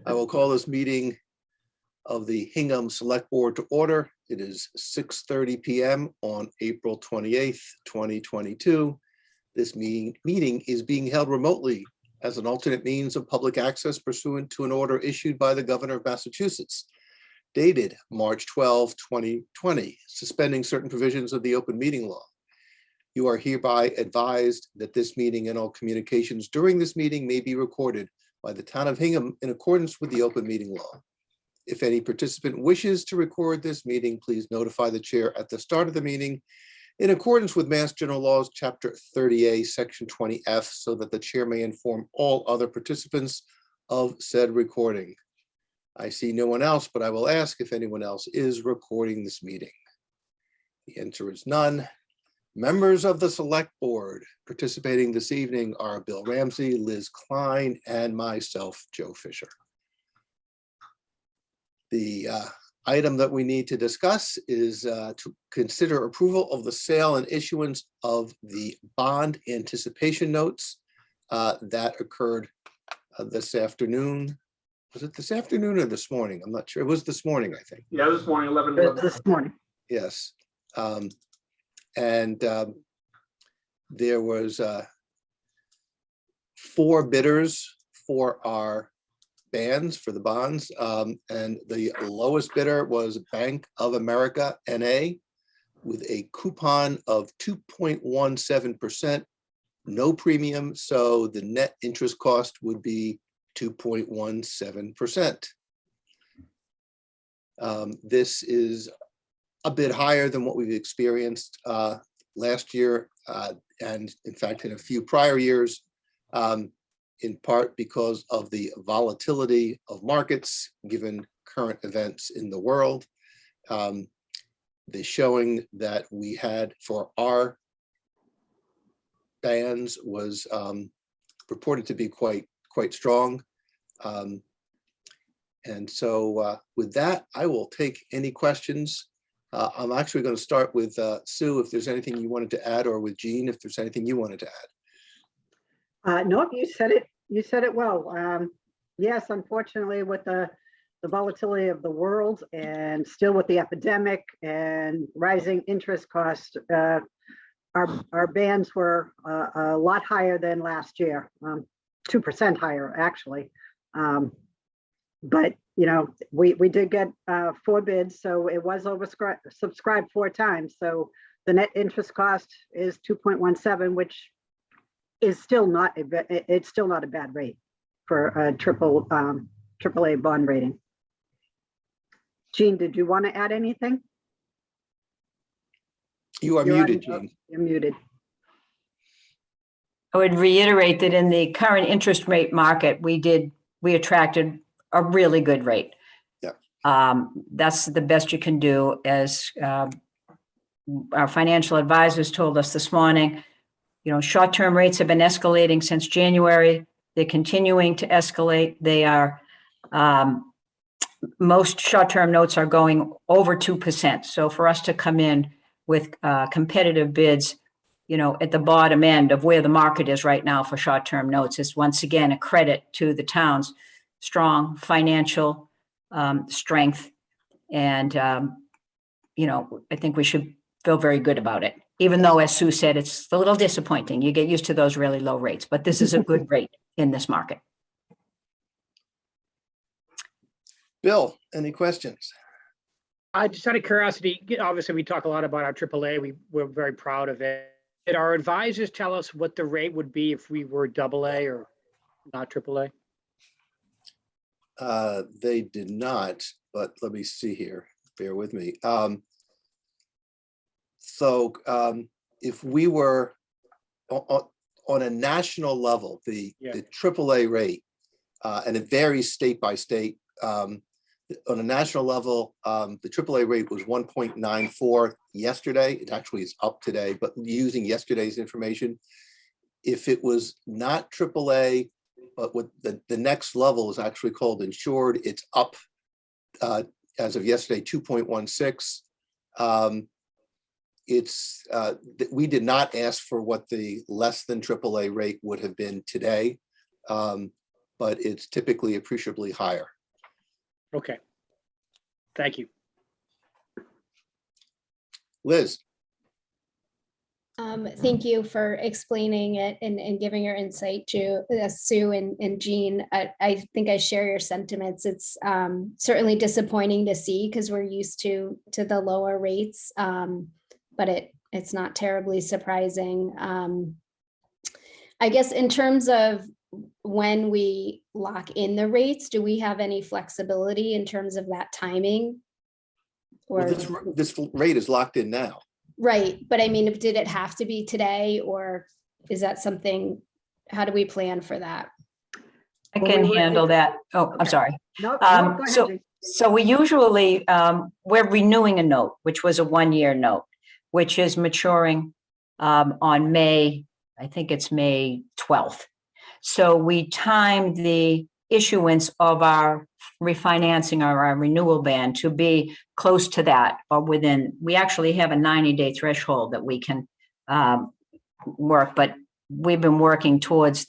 I will call this meeting of the Hingham Select Board to order. It is 6:30 p.m. on April 28th, 2022. This meeting is being held remotely as an alternate means of public access pursuant to an order issued by the Governor of Massachusetts, dated March 12, 2020, suspending certain provisions of the open meeting law. You are hereby advised that this meeting and all communications during this meeting may be recorded by the town of Hingham in accordance with the open meeting law. If any participant wishes to record this meeting, please notify the chair at the start of the meeting in accordance with Mass General Laws, Chapter 30A, Section 20F, so that the chair may inform all other participants of said recording. I see no one else, but I will ask if anyone else is recording this meeting. The answer is none. Members of the Select Board participating this evening are Bill Ramsey, Liz Klein, and myself, Joe Fisher. The item that we need to discuss is to consider approval of the sale and issuance of the bond anticipation notes that occurred this afternoon. Was it this afternoon or this morning? I'm not sure. It was this morning, I think. Yeah, this morning, 11. This morning. Yes. There was 4 bidders for our bands, for the bonds, and the lowest bidder was Bank of America NA with a coupon of 2.17%, no premium, so the net interest cost would be 2.17%. This is a bit higher than what we've experienced last year, and in fact in a few prior years, in part because of the volatility of markets given current events in the world. The showing that we had for our bands was reported to be quite strong. And so with that, I will take any questions. I'm actually going to start with Sue, if there's anything you wanted to add, or with Jean, if there's anything you wanted to add. No, you said it. You said it well. Yes, unfortunately, with the volatility of the world, and still with the epidemic and rising interest costs, our bands were a lot higher than last year, 2% higher actually. But you know, we did get 4 bids, so it was subscribed 4 times. So the net interest cost is 2.17, which is still not a bad rate for a AAA bond rating. Jean, did you want to add anything? You are muted, Jean. You're muted. I would reiterate that in the current interest rate market, we attracted a really good rate. Yeah. That's the best you can do. As our financial advisors told us this morning, you know, short-term rates have been escalating since January. They're continuing to escalate. They are, most short-term notes are going over 2%. So for us to come in with competitive bids, you know, at the bottom end of where the market is right now for short-term notes is once again a credit to the town's strong financial strength. And, you know, I think we should feel very good about it, even though, as Sue said, it's a little disappointing. You get used to those really low rates, but this is a good rate in this market. Bill, any questions? I just out of curiosity, obviously we talk a lot about our AAA. We're very proud of it. Did our advisors tell us what the rate would be if we were AA or not AAA? They did not, but let me see here. Bear with me. If we were on a national level, the AAA rate, and it varies state by state. On a national level, the AAA rate was 1.94 yesterday. It actually is up today, but using yesterday's information, if it was not AAA, but what the next level is actually called insured, it's up as of yesterday, 2.16. We did not ask for what the less than AAA rate would have been today. but it's typically appreciably higher. Okay. Thank you. Liz, Thank you for explaining it and giving your insight to Sue and Jean. I think I share your sentiments. It's certainly disappointing to see because we're used to the lower rates, but it's not terribly surprising. I guess in terms of when we lock in the rates, do we have any flexibility in terms of that timing? well, this rate is locked in now. Right, but I mean, did it have to be today, or is that something, how do we plan for that? I Well, can we were- handle that. Oh, I'm Okay. sorry. No, go ahead, Jean. So we usually, we're renewing a note, which was a 1-year note, which is maturing on May, I think it's May 12th. So we timed the issuance of our refinancing or our renewal ban to be close to that or within, we actually have a 90-day threshold that we can work, but we've been working towards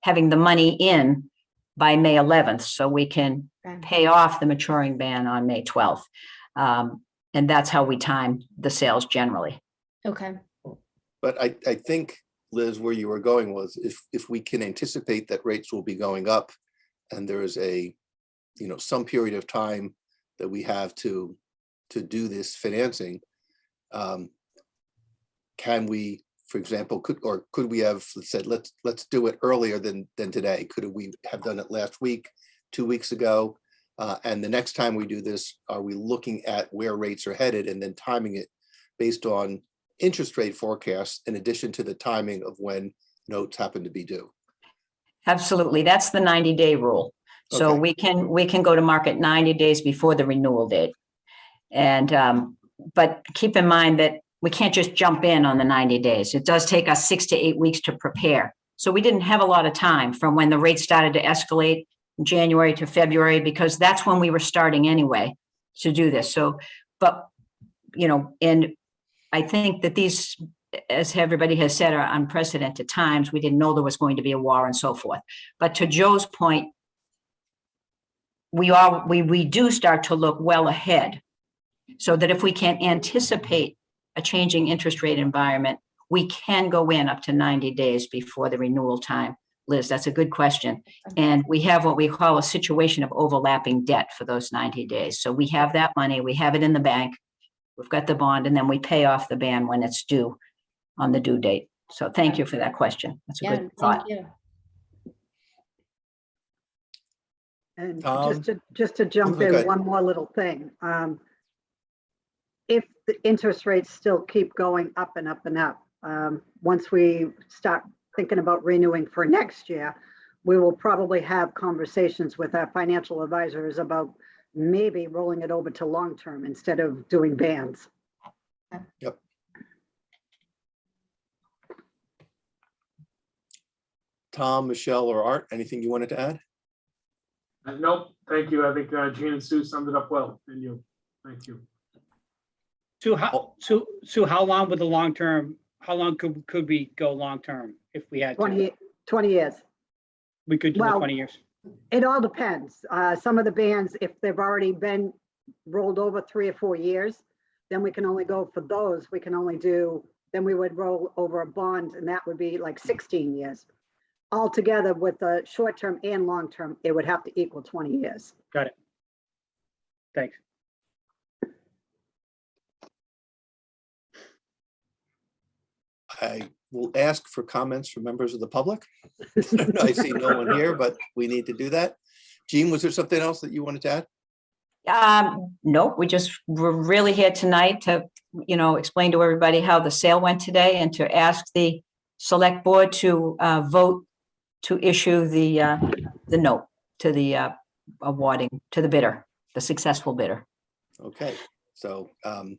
having the money in by May 11th, so we can Okay. pay off the maturing ban on May 12th. And that's how we time the sales generally. Okay, But I think, Liz, where you were going was if we can anticipate that rates will be going up and there is some period of time that we have to do this financing, can we, for example, could we have said, let's do it earlier than today? Could we have done it last week, 2 weeks ago? And the next time we do this, are we looking at where rates are headed and then timing it based on interest rate forecasts in addition to the timing of when notes happen to be due? Absolutely. That's the 90-day rule. So Okay. we can go to market 90 days before the renewal date. And but keep in mind that we can't just jump in on the 90 days. It does take us 6 to 8 weeks to prepare. So we didn't have a lot of time from when the rates started to escalate in January to February, because that's when we were starting anyway to do this. So, but, and I think that these, as everybody has said, are unprecedented times. We didn't know there was going to be a war and so forth. But to Joe's point, we do start to look well ahead, so that if we can anticipate a changing interest rate environment, we can go in up to 90 days before the renewal time. Liz, that's a good question. And we have what we call a situation of overlapping debt for those 90 days. So we have that money, we have it in the bank, we've got the bond, and then we pay off the ban when it's due on the due date. So thank you for that question. That's a yeah, good thought. thank you. And Tom? just to jump Okay. in, one more little thing. If the interest rates still keep going up and up and up, once we start thinking about renewing for next year, we will probably have conversations with our financial advisors about maybe rolling it over to long-term instead of doing bans. Yep. Tom, Michelle, or Art, anything you wanted to add? Nope, thank you. I think Jean and Sue summed it up well, and you, thank you. Sue, how long would the long-term, how long could we go long-term if we had to? 20 years. We could do Well, 20 years. It all depends. Some of the bans, if they've already been rolled over 3 or 4 years, then we can only go for those. We can only do, then we would roll over a bond, and that would be like 16 years. Altogether, with the short-term and long-term, it would have to equal 20 years. Got it. Thanks. I will ask for comments from members of the public. I see no one here, but we need to do that. Jean, was there something else that you wanted to add? No, we're really here tonight to, explain to everybody how the sale went today and to ask the select board to vote to issue the note to the awarding to the bidder, the successful bidder. Okay, so I'm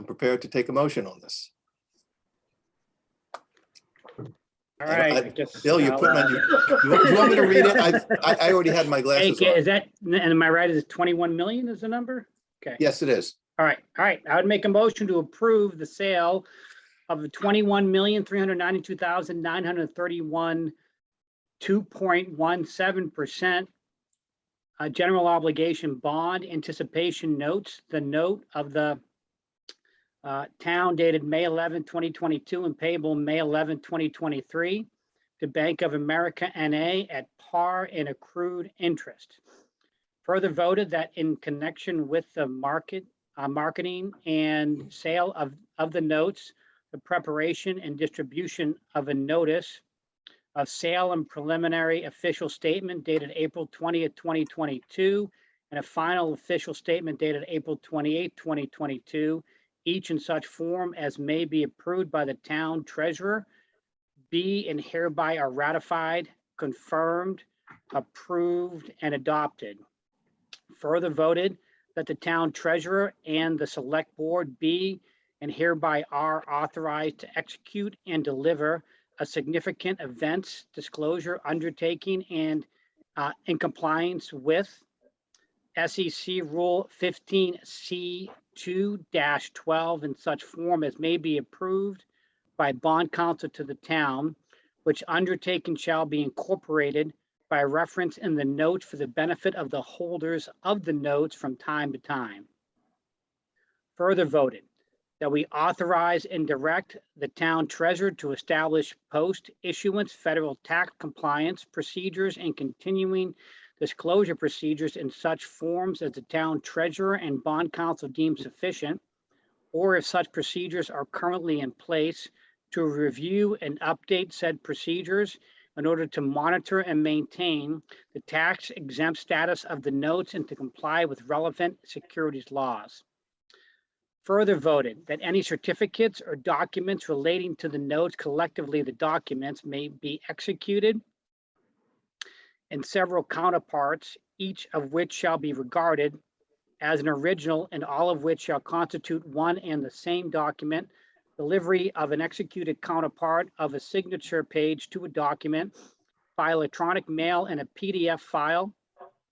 prepared to take a motion on this. All right. I guess Bill, you're I'll, putting on you want me to read it? I already had my glasses Is on. that, and am I right? Is it 21 million is the number? Okay. Yes, it is. All right. I would make a motion to approve the sale of the 21,392,931 2.17% general obligation bond anticipation notes, the note of the town dated May 11, 2022 and payable May 11, 2023 to Bank of America NA at par and accrued interest. Further voted that in connection with the marketing and sale of the notes, the preparation and distribution of a notice of sale and preliminary official statement dated April 20th, 2022, and a final official statement dated April 28th, 2022, each in such form as may be approved by the town treasurer, be and hereby are ratified, confirmed, approved, and adopted. Further voted that the town treasurer and the select board be and hereby are authorized to execute and deliver a significant events disclosure undertaking and in compliance with SEC Rule 15C2-12 in such form as may be approved by bond counsel to the town, which undertaking shall be incorporated by reference in the notes for the benefit of the holders of the notes from time to time. Further voted that we authorize and direct the town treasurer to establish post-issuance federal tax compliance procedures and continuing disclosure procedures in such forms as the town treasurer and bond counsel deem sufficient, or if such procedures are currently in place, to review and update said procedures in order to monitor and maintain the tax exempt status of the notes and to comply with relevant securities laws. Further voted that any certificates or documents relating to the notes, collectively the documents, may be executed in several counterparts, each of which shall be regarded as an original and all of which shall constitute one and the same document. Delivery of an executed counterpart of a signature page to a document by electronic mail and a PDF file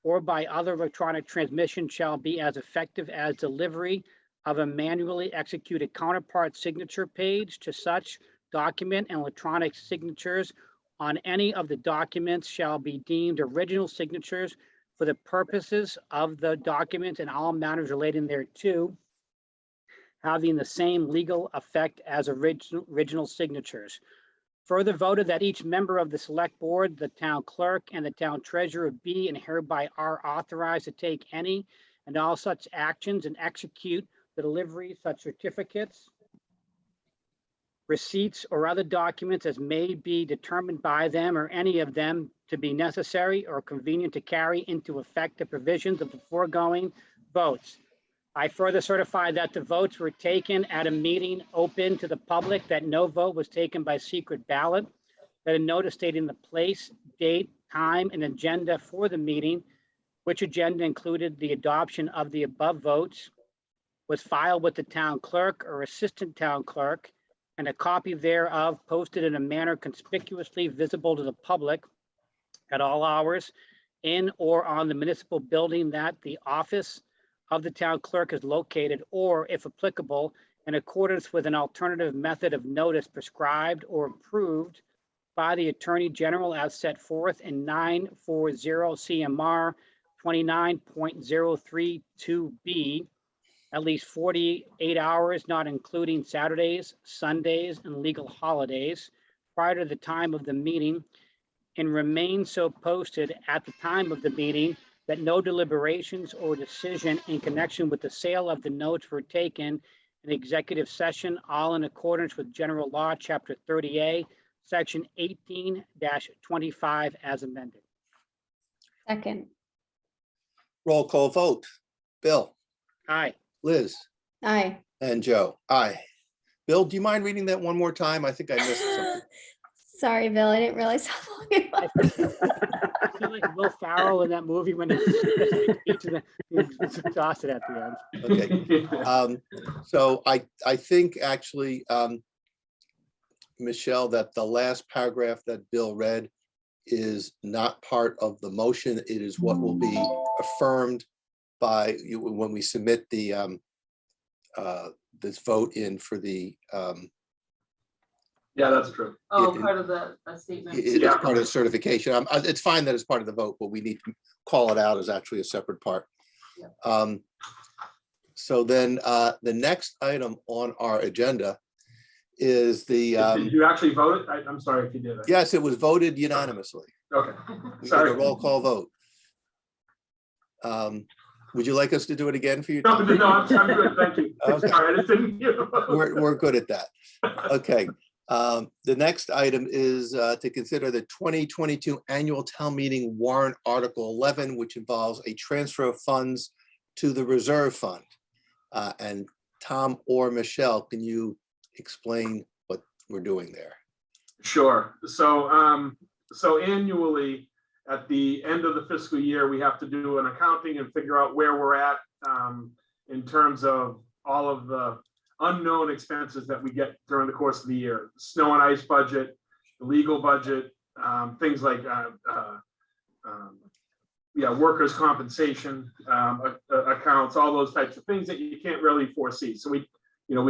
or by other electronic transmission shall be as effective as delivery of a manually executed counterpart signature page to such document, and electronic signatures on any of the documents shall be deemed original signatures for the purposes of the document and all matters relating thereto, having the same legal effect as original signatures. Further voted that each member of the select board, the town clerk, and the town treasurer be and hereby are authorized to take any and all such actions and execute the delivery of such certificates, receipts, or other documents as may be determined by them or any of them to be necessary or convenient to carry into effect the provisions of the foregoing votes. I further certify that the votes were taken at a meeting open to the public, that no vote was taken by secret ballot, that a notice stating the place, date, time, and agenda for the meeting, which agenda included the adoption of the above votes, was filed with the town clerk or assistant town clerk, and a copy thereof posted in a manner conspicuously visible to the public at all hours in or on the municipal building that the office of the town clerk is located, or if applicable, in accordance with an alternative method of notice prescribed or approved by the Attorney General as set forth in 940 CMR 29.032B, at least 48 hours, not including Saturdays, Sundays, and legal holidays, prior to the time of the meeting, and remain so posted at the time of the meeting that no deliberations or decision in connection with the sale of the notes were taken in executive session, all in accordance with General Law, Chapter 30A, Section 18-25 as amended. Second. Roll call vote. Bill, Aye. Liz, Aye. and Joe. Aye. Bill, do you mind reading that one more time? I think I missed something. Sorry, Bill, I didn't realize how long it I was. feel like Will Ferrell in that movie when he's exhausted at the end. Okay. So I think actually, Michelle, that the last paragraph that Bill read is not part of the motion. It is what will be affirmed by you when we submit the this vote in for the Yeah, that's true. Oh, It- part of the statement. It's Yeah. part of the certification. It's fine that it's part of the vote, but we need to call it out as actually a separate part. So then the next item on our agenda is the, Did you actually vote it? I'm sorry if you did. yes, it was voted unanimously. Okay, We did sorry. a roll call vote. Would you like us to do it again for you? No, I'm good, thank you. Okay. Sorry, I just didn't hear. We're good at that. Okay. The next item is to consider the 2022 annual town meeting warrant article 11, which involves a transfer of funds to the reserve fund. And Tom or Michelle, can you explain what we're doing there? Sure. So, so annually, at the end of the fiscal year, we have to do an accounting and figure out where we're at in terms of all of the unknown expenses that we get during the course of the year. Snow and ice budget, the legal budget, things like workers' compensation accounts, all those types of things that you can't really foresee. So we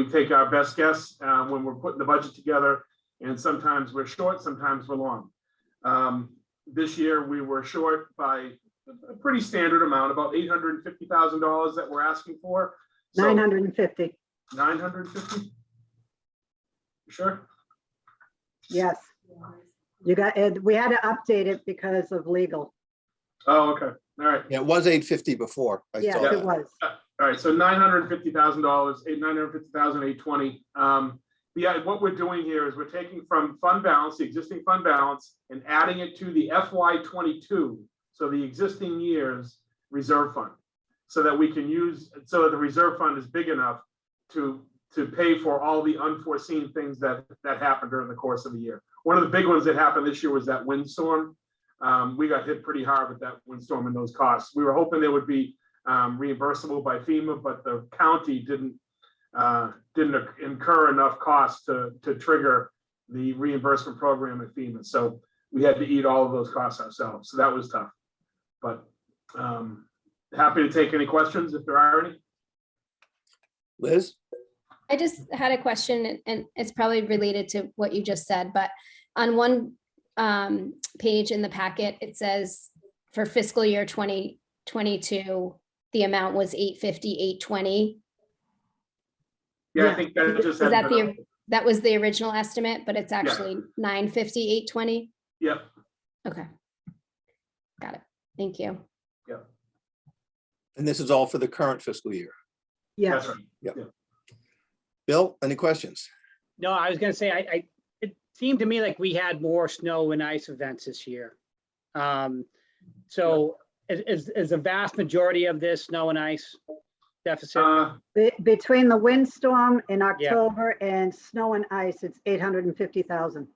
take our best guess when we're putting the budget together, and sometimes we're short, sometimes we're long. This year we were short by a pretty standard amount, about $850,000 that we're asking for. So 950, 950. Sure. yes. You got, we had to update it because of legal. Oh, okay. All right. Yeah, it was 850 before. I Yes, saw it that. was. All right. So $950,000, $820. Yeah, what we're doing here is we're taking from fund balance, the existing fund balance, and adding it to the FY22, so the existing year's reserve fund, so that we can use, so that the reserve fund is big enough to pay for all the unforeseen things that happened during the course of the year. One of the big ones that happened this year was that windstorm. We got hit pretty hard with that windstorm and those costs. We were hoping they would be reimbursable by FEMA, but the county didn't incur enough costs to trigger the reimbursement program at FEMA. So we had to eat all of those costs ourselves. So that was tough. But happy to take any questions if there are any. Liz? I just had a question, and it's probably related to what you just said, but on one page in the packet, it says for fiscal year 2022, the amount was 850, 820. Yeah, Yeah. I think that just. Is that that was the original estimate, but it's actually 950, 820? Yep. Okay. Got it. Thank you. And this is all for the current fiscal year. Yes. That's right. Yep. Yeah. Bill, any questions? No, I was gonna say, it seemed to me like we had more snow and ice events this year. So is the vast majority of this snow and ice deficit? Between the windstorm in October and snow and ice, it's 850,000.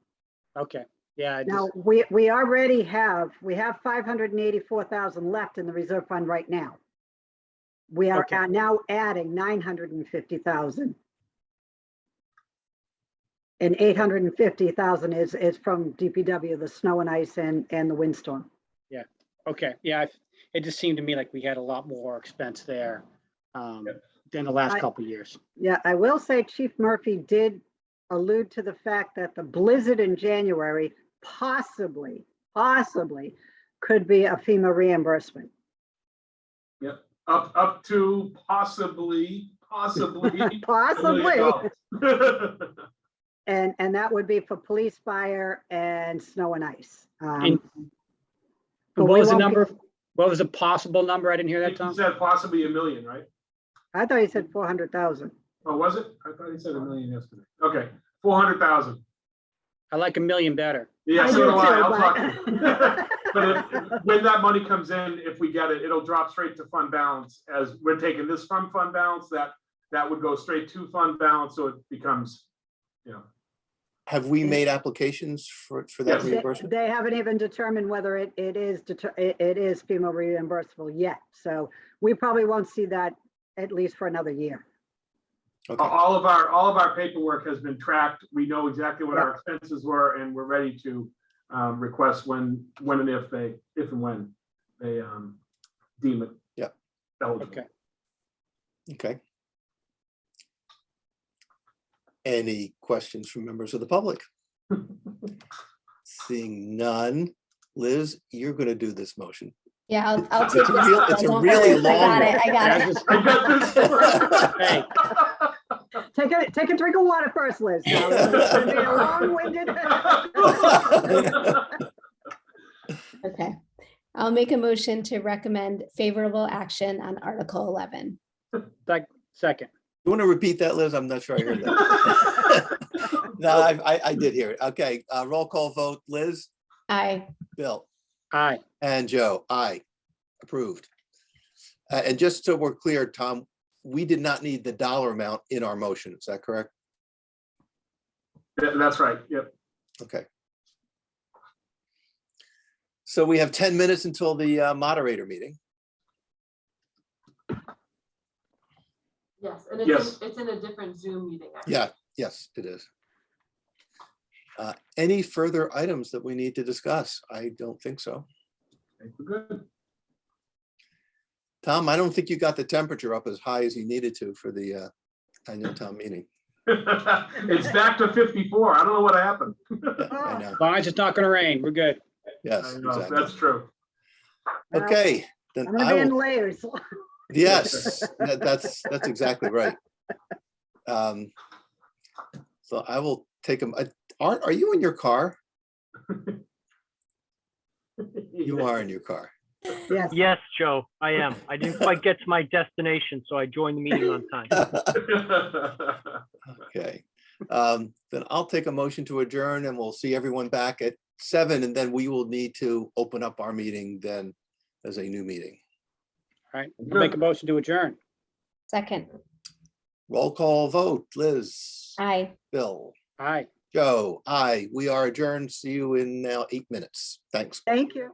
Okay, yeah. Now, we already have 584,000 left in the reserve fund right now. We are Okay. now adding 950,000. And 850,000 is from DPW, the snow and ice and the windstorm. Okay, yeah, it just seemed to me like we had a lot more expense there than the last couple of years. Yeah, I will say Chief Murphy did allude to the fact that the blizzard in January possibly could be a FEMA reimbursement. Yep. Up to possibly. Possibly. $1 million. And that would be for police, fire, and snow and ice. And but what we was the won't be- number? What was a possible number? I didn't hear that, You Tom. said possibly $1 million, right? I thought he said 400,000. Oh, was it? I thought he said $1 million yesterday. Okay, 400,000. I like $1 million better. Yeah, I so do do I. too, I'll talk but- to you. But when that money comes in, if we get it, it'll drop straight to fund balance. As we're taking this from fund balance, that would go straight to fund balance, so it becomes, Have we made applications for that Yes. reimbursement? They haven't even determined whether it is FEMA reimbursable yet. So we probably won't see that at least for another year. Okay, all of our paperwork has been tracked. We know exactly what our expenses were, and we're ready to request when and if and when they deem it. Yeah. Eligible. Okay. okay. Any questions from members of the public? Seeing none. Liz, you're going to do this motion. Yeah, I'll take It's a this. real- Bill, it's a don't really worry. I got long it. I got it. I got this. Hey, Take a drink of water first, Liz. Now, it's gonna be a long-winded. Okay. I'll make a motion to recommend favorable action on Article 11. second. You want to repeat that, Liz? I'm not sure I heard that. No, I did hear it. Okay, roll call vote. Liz, Aye. Bill, Aye. and Joe. Aye. Approved. And just so we're clear, Tom, we did not need the dollar amount in our motion. Is that correct? That's right, yep. Okay. So we have 10 minutes until the moderator meeting. Yes, and Yes. it's in a different Zoom meeting. actually. Yeah, yes, it is. Any further items that we need to discuss? I don't think so. Okay, we're good. Tom, I don't think you got the temperature up as high as you needed to for the annual town meeting. It's back to 54. I don't know what happened. I know. As long as it's not gonna rain, we're good. Yes, I know, exactly. that's true. Okay, then I'm gonna I be in will, layers. yes, that's exactly right. So I will take them. Are you in your car? You are in your car. Yes. Yes, Joe, I am. I didn't quite get to my destination, so I joined the meeting on time. Okay, then I'll take a motion to adjourn and we'll see everyone back at 7, and then we will need to open up our meeting then as a new meeting. All right, I'll make a motion to adjourn. Second. Roll call vote. Liz, Aye. Bill, Aye. Joe, aye. We are adjourned. See you in now 8 minutes. Thanks. Thank you.